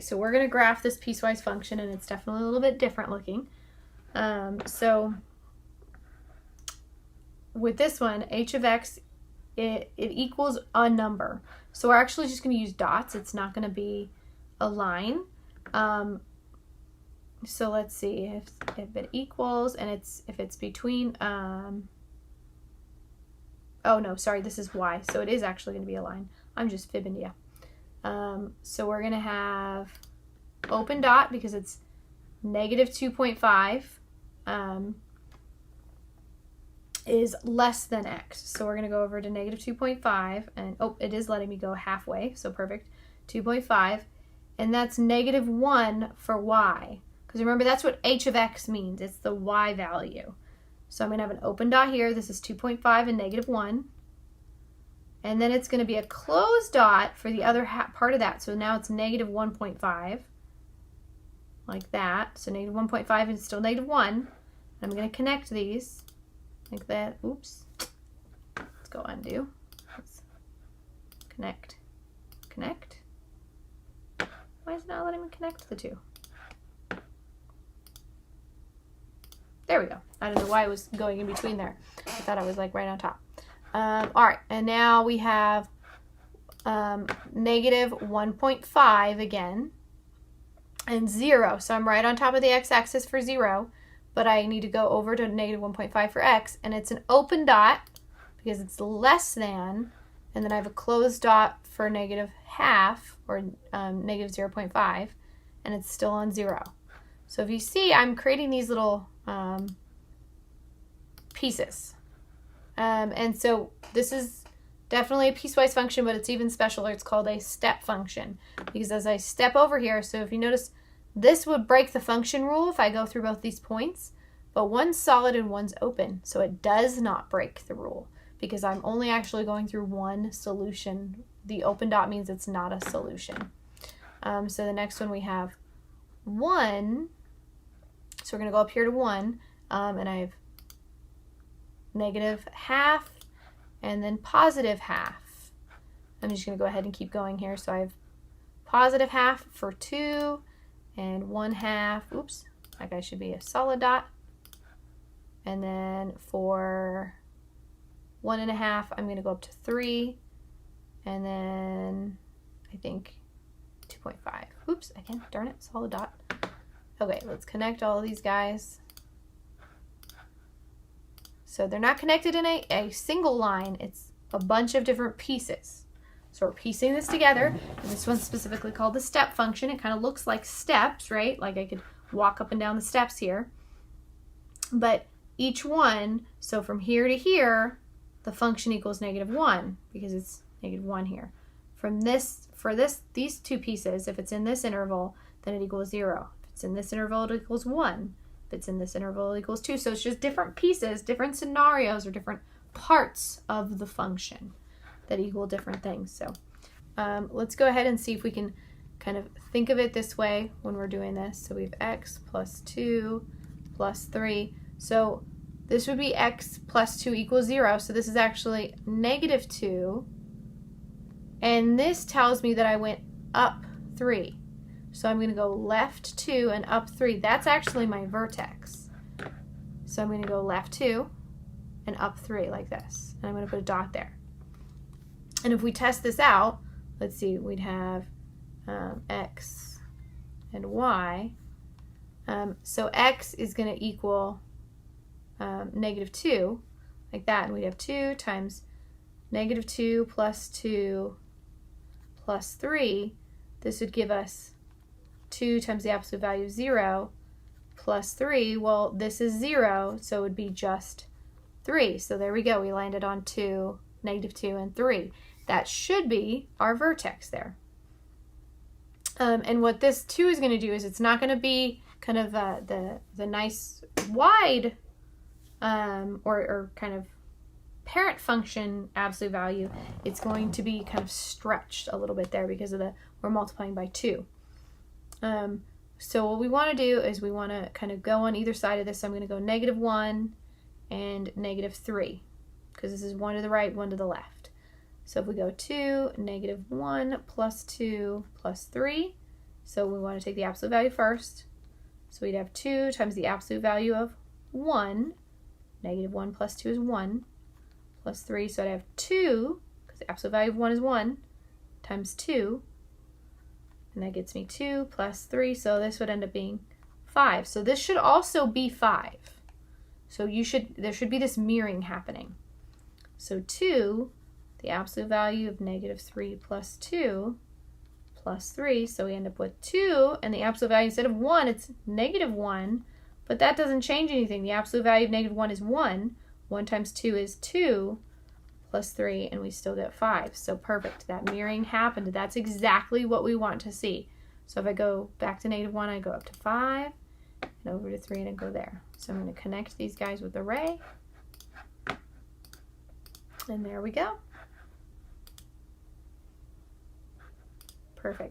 So we're going to graph this piecewise function, and it's definitely a little bit different looking. So with this one, h of x, it equals a number. So we're actually just going to use dots. It's not going to be a line. So let's see if it equals, and if it's between, oh no, sorry, this is y. So it is actually going to be a line. I'm just fibbing to you. So we're going to have open dot because it's negative 2.5 is less than x. So we're going to go over to negative 2.5, and oh, it is letting me go halfway, so perfect. 2.5, and that's negative 1 for y. Because remember, that's what h of x means. It's the y value. So I'm going to have an open dot here. This is 2.5 and negative 1. And then it's going to be a closed dot for the other part of that. So now it's negative 1.5, like that. So negative 1.5 is still negative 1. I'm going to connect these like that. Oops. Let's go undo. Let's connect. Connect. Why is it not letting me connect the two? There we go. I don't know why it was going in between there. I thought I was like right on top. All right, and now we have negative 1.5 again, and 0. So I'm right on top of the x-axis for 0, but I need to go over to negative 1.5 for x, and it's an open dot because it's less than, and then I have a closed dot for negative half, or negative 0.5, and it's still on 0. So if you see, I'm creating these little pieces. And so this is definitely a piecewise function, but it's even specialer. It's called a step function because as I step over here, so if you notice, this would break the function rule if I go through both these points, but one's solid and one's open. So it does not break the rule because I'm only actually going through one solution. The open dot means it's not a solution. So the next one we have 1. So we're going to go up here to 1, and I have negative half and then positive half. I'm just going to go ahead and keep going here. So I have positive half for 2 and 1/2. Oops, that guy should be a solid dot. And then for 1.5, I'm going to go up to 3, and then I think 2.5. Oops, again, darn it, solid dot. Okay, let's connect all of these guys. So they're not connected in a single line. It's a bunch of different pieces. So we're piecing this together. And this one's specifically called the step function. It kind of looks like steps, right? Like I could walk up and down the steps here. But each one, so from here to here, the function equals negative 1 because it's negative 1 here. From this, for these two pieces, if it's in this interval, then it equals 0. If it's in this interval, it equals 1. If it's in this interval, it equals 2. So it's just different pieces, different scenarios, or different parts of the function that equal different things. So let's go ahead and see if we can kind of think of it this way when we're doing this. So we have x plus 2 plus 3. So this would be x plus 2 equals 0. So this is actually negative 2. And this tells me that I went up 3. So I'm going to go left 2 and up 3. That's actually my vertex. So I'm going to go left 2 and up 3 like this. And I'm going to put a dot there. And if we test this out, let's see, we'd have x and y. So x is going to equal negative 2, like that. And we'd have 2 times negative 2 plus 2 plus 3. This would give us 2 times the absolute value of 0 plus 3. Well, this is 0, so it would be just 3. So there we go. We landed on 2, negative 2, and 3. That should be our vertex there. And what this 2 is going to do is it's not going to be kind of the nice wide or kind of parent function absolute value. It's going to be kind of stretched a little bit there because of we're multiplying by 2. So what we want to do is we want to kind of go on either side of this. So I'm going to go negative 1 and negative 3 because this is one to the right, one to the left. So if we go 2, negative 1 plus 2 plus 3, So we want to take the absolute value first. So we'd have 2 times the absolute value of 1. Negative 1 plus 2 is 1. Plus 3, so I'd have 2, because the absolute value of 1 is 1, times 2. And that gets me 2 plus 3, so this would end up being 5. So this should also be 5. So there should be this mirroring happening. So 2, the absolute value of negative 3 plus 2, plus 3, so we end up with 2, and the absolute value instead of 1, it's negative 1, but that doesn't change anything. The absolute value of negative 1 is 1. 1 times 2 is 2, plus 3, and we still get 5. So perfect. That mirroring happened. That's exactly what we want to see. So if I go back to negative 1, I go up to 5, and over to 3, and I go there. So I'm going to connect these guys with the ray. And there we go. Perfect.